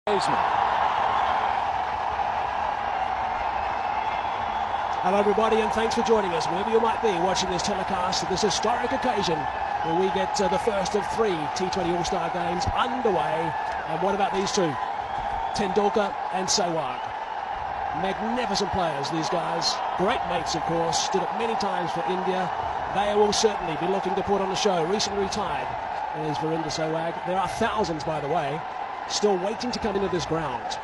Hello everybody, and thanks for joining us wherever you might be watching this telecast of this historic occasion where we get the first of 3 T20 All-Star games underway. And what about these two? Tendulkar and Sehwag. Magnificent players, these guys. Great mates, of course. Did it many times for India. They will certainly be looking to put on a show. Recently retired is Sehwag. There are thousands, by the way, still waiting to come into this ground.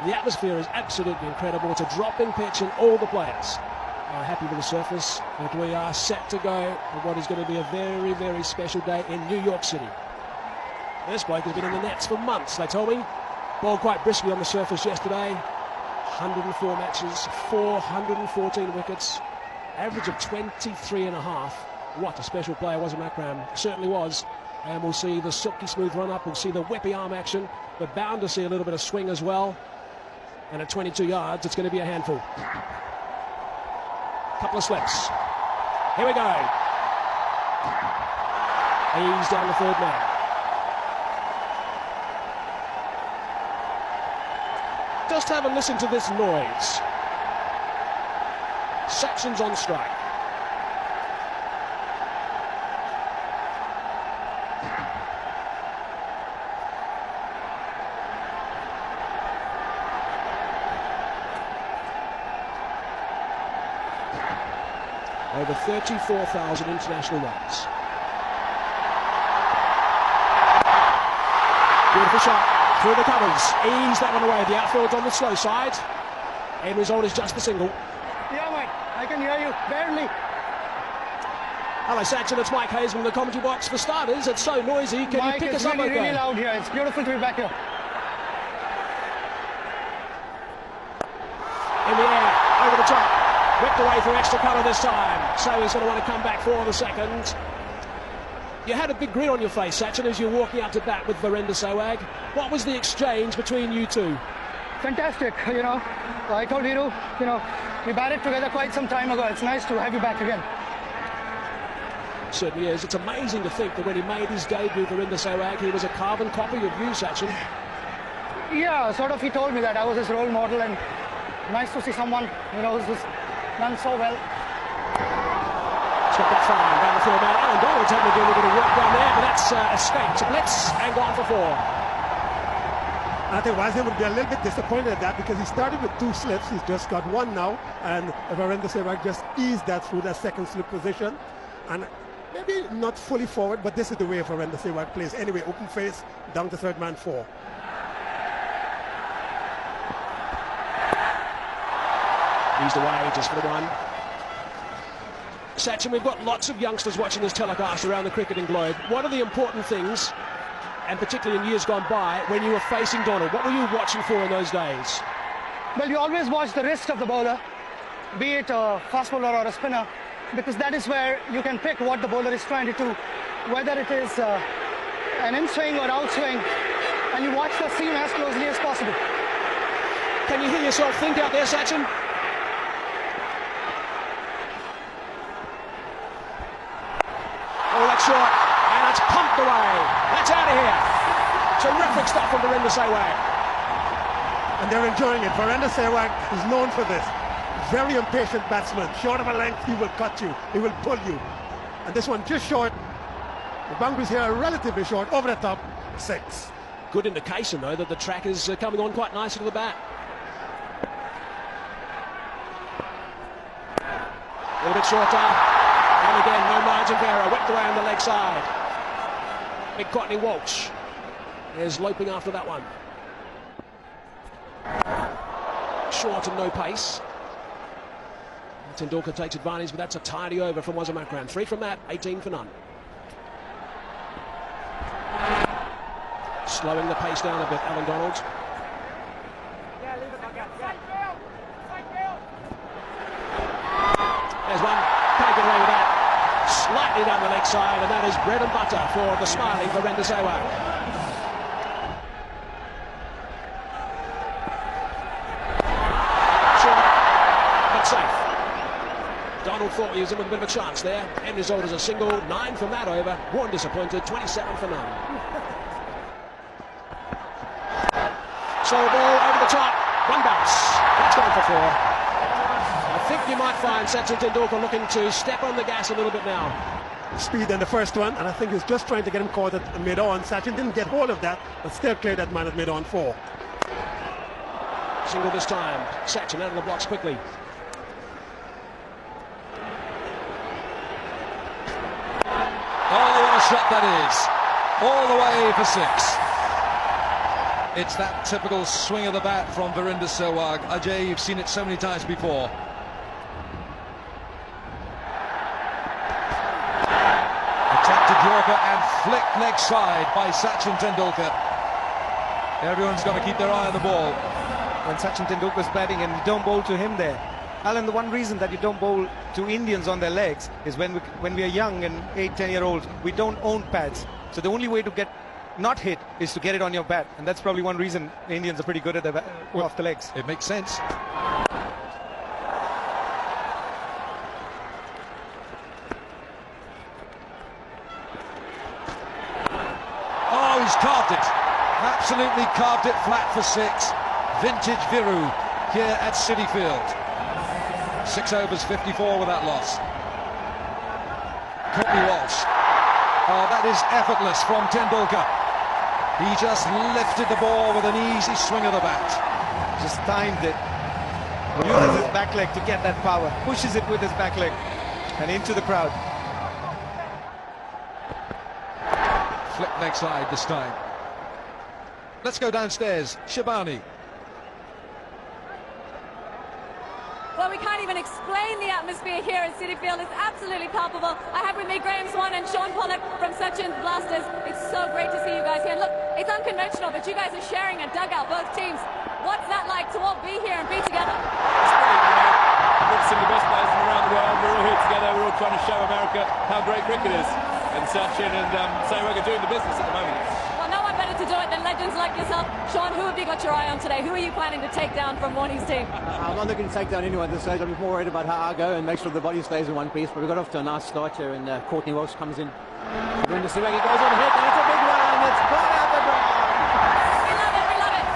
The atmosphere is absolutely incredible. It's a drop-in pitch and all the players are happy with the surface. And we are set to go for what is going to be a very, very special day in New York City. This bloke has been in the nets for months, they told me. Bowled quite briskly on the surface yesterday. 104 matches, 414 wickets, average of 23.5. What a special player was Akram. Certainly was. And we'll see the silky smooth run-up. We'll see the whippy arm action. We're bound to see a little bit of swing as well. And at 22 yards, it's going to be a handful. Couple of slips. Here we go. He's down the third man. Just have a listen to this noise. Sachin's on strike. Over 34,000 international runs. Beautiful shot through the covers. Ease that one away. The outfield's on the slow side. End result is just a single. Yeah, Mike, I can hear you barely. Hello, Sachin. It's Mike Hayes in the commentary box. For starters, it's so noisy. Can Mike, you pick us up? It's really loud here. It's beautiful to be back here. In the air, over the top. Whipped away for extra cover this time. So he's going to want to come back for the second. You had a big grin on your face, Sachin, as you were walking out to bat with Sehwag. What was the exchange between you two? Fantastic, I told Viru, we batted together quite some time ago. It's nice to have you back again. It certainly is. It's amazing to think that when he made his debut for Sehwag, he was a carbon copy of you, Sachin. Yeah, sort of. He told me that I was his role model, and nice to see someone, who's done so well. Took it fine down the third man. Alan Donald's having to do a little bit of work down there, but that's escaped. Blitz and gone for 4. I think Wazir would be a little bit disappointed at that because he started with 2 slips. He's just got 1 now, and Sehwag just eased that through that second slip position. And maybe not fully forward, but this is the way Sehwag plays. Anyway, open face, down to third man 4. Eased away just for the 1. Sachin, we've got lots of youngsters watching this telecast around the cricketing globe. What are the important things, and particularly in years gone by, when you were facing Donald? What were you watching for in those days? Well, you always watch the wrist of the bowler, be it a fast bowler or a spinner, because that is where you can pick what the bowler is trying to do, whether it is an in-swing or out-swing, and you watch the seam as closely as possible. Can you hear yourself think out there, Sachin? Oh, that's short, and it's pumped away. That's out of here. Terrific stuff from Sehwag. And they're enjoying it. Sehwag is known for this. Very impatient batsman. Short of a length, he will cut you. He will pull you. And this one just short. The boundaries here are relatively short. Over the top, 6. Good indication, though, that the track is coming on quite nicely to the bat. A little bit shorter. And again, no margin for error. Whipped away on the leg side. Big Courtney Walsh is loping after that one. Short and no pace. Tendulkar takes advantage, but that's a tidy over from Akram. 3 from that, 18 for none. Slowing the pace down a bit, Alan Donald. There's one. Can't get away with that. Slightly down the leg side, and that is bread and butter for the smiling Sehwag. Short, but safe. Donald thought he was in with a bit of a chance there. End result is a single. 9 from that over. Warren disappointed. 27 for none. So ball over the top, one bounce. That's gone for 4. I think you might find Sachin Tendulkar looking to step on the gas a little bit now. Speed in the first one, and I think he's just trying to get him caught at mid-on. Sachin didn't get hold of that, but still cleared that man at mid-on 4. Single this time. Sachin out of the blocks quickly. Oh, what a shot that is. All the way for 6. It's that typical swing of the bat from Virender Sehwag. Ajay, you've seen it so many times before. Attempted Yorker and flicked leg side by Sachin Tendulkar. Everyone's got to keep their eye on the ball. When Sachin Tendulkar's batting and you don't bowl to him there. Alan, the one reason that you don't bowl to Indians on their legs is when we are young and 8-10-year-olds, we don't own pads. So the only way to get not hit is to get it on your bat, and that's probably one reason the Indians are pretty good at off the legs. It makes sense. Oh, he's carved it. Absolutely carved it flat for 6. Vintage Viru here at City Field. 6 overs, 54 with that loss. Courtney Walsh. Oh, that is effortless from Tendulkar. He just lifted the ball with an easy swing of the bat. Just timed it. Uses his back leg to get that power. Pushes it with his back leg and into the crowd. Flip leg side this time. Let's go downstairs. Shabani. Well, we can't even explain the atmosphere here at City Field. It's absolutely palpable. I have with me Graham Swan and Sean Pollock from Sachin's Blasters. It's so great to see you guys here. And look, it's unconventional, but you guys are sharing a dugout, both teams. What's that like to all be here and be together? It's great, We've some of the best players from around the world. We're all here together. We're all trying to show America how great cricket is. And Sachin and Sehwag are doing the business at the moment. Well, no one better to do it than legends like yourself. Sean, who have you got your eye on today? Who are you planning to take down from Warnie's team? I'm not looking to take down anyone at this stage. I'm more worried about how I go and make sure the body stays in one piece. But we got off to a nice start here, and Courtney Walsh comes in. Virender Sehwag goes on hit, and it's a big one. It's gone out the ground. We love it, we love it.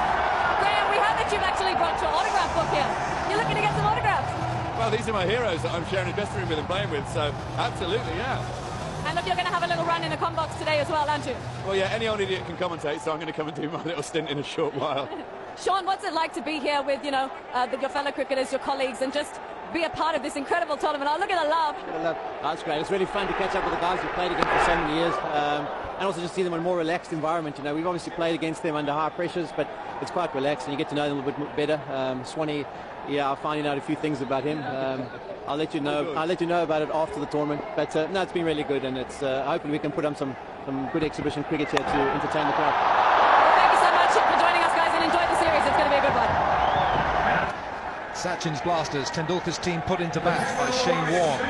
Graham, we heard that you've actually brought your autograph book here. You're looking to get some autographs. Well, these are my heroes that I'm sharing a dressing room with and playing with, so absolutely, yeah. And look, you're going to have a little run in the combox today as well, aren't you? Well, yeah, any old idiot can commentate, so I'm going to come and do my little stint in a short while. Sean, what's it like to be here with, you know, your fellow cricketers, your colleagues, and just be a part of this incredible tournament? Oh, look at the love. That's great. It's really fun to catch up with the guys we've played against for so many years, and also just see them in a more relaxed environment. You know, we've obviously played against them under high pressures, but it's quite relaxed, and you get to know them a little bit better. Swanee, yeah, I'm finding out a few things about him. I'll let you know. I'll let you know about it after the tournament. But no, it's been really good, and it's hopefully we can put on some good exhibition cricket here to entertain the crowd. Well, thank you so much for joining us, guys, and enjoy the series. It's going to be a good one. Sachin's Blasters, Tendulkar's team put into bat by Shane Warne.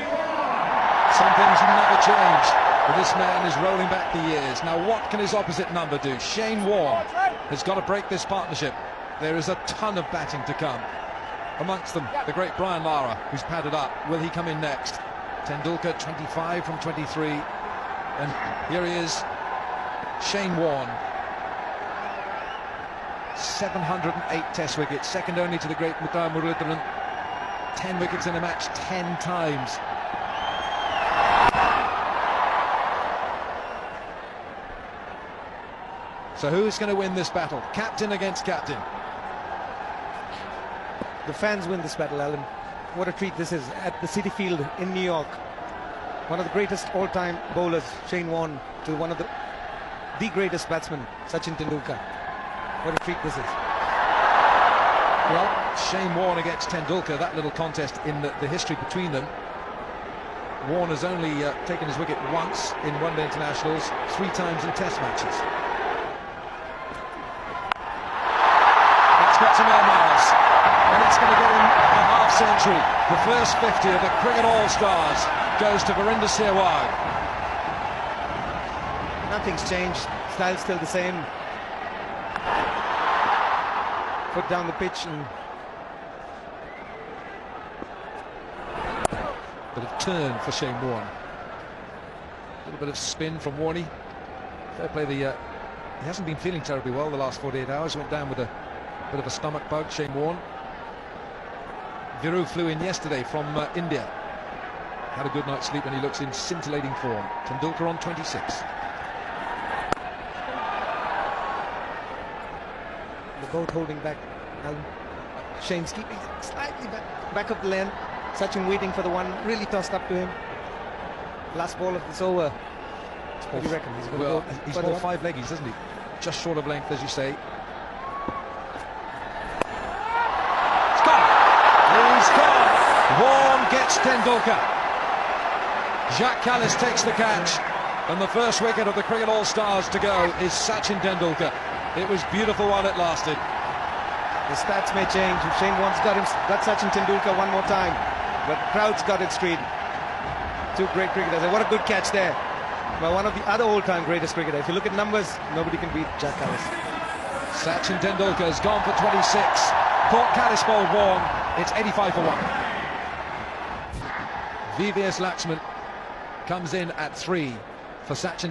Some things never change, but this man is rolling back the years. Now what can his opposite number do? Shane Warne has got to break this partnership. There is a ton of batting to come. Amongst them, the great Brian Lara, who's padded up. Will he come in next? Tendulkar, 25 from 23. And here he is, Shane Warne. 708 test wickets, second only to the great Mukta Muralitharan. 10 wickets in a match 10 times. So who's going to win this battle? Captain against captain. The fans win this battle, Alan. What a treat this is at the City Field in New York. One of the greatest all-time bowlers, Shane Warne, to one of the greatest batsmen, Sachin Tendulkar. What a treat this is. Well, Shane Warne against Tendulkar, that little contest in the history between them. Warne has only taken his wicket once in one-day internationals, 3 times in test matches. That's got some air miles, and it's going to get him a half-century. The first 50 of the Cricket All-Stars goes to Virender Sehwag. Nothing's changed. Style's still the same. Put down the pitch and bit of turn for Shane Warne. A little bit of spin from Warnie. Fair play. He hasn't been feeling terribly well the last 48 hours. Went down with a Bit of a stomach bug, Shane Warne. Viru flew in yesterday from India. Had a good night's sleep and he looks in scintillating form. Tendulkar on 26. They're both holding back. Shane's keeping slightly back of the lane. Sachin waiting for the one really tossed up to him. Last ball of this over. What do you reckon? He's more five leggies, isn't he? Just short of length, as you say. It's gone! He's gone! Warne gets Tendulkar. Jacques Kallis takes the catch. And the first wicket of the Cricket All-Stars to go is Sachin Tendulkar. It was beautiful while it lasted. The stats may change. If Shane Warne's got Sachin Tendulkar one more time. But crowd's got it straight. Two great cricketers. And what a good catch there by one of the other all-time greatest cricketers. If you look at numbers, nobody can beat Jacques Kallis. Sachin Tendulkar has gone for 26. Caught Kallis bowled Warne. It's 85 for 1. VVS Laxman comes in at 3 for Sachin.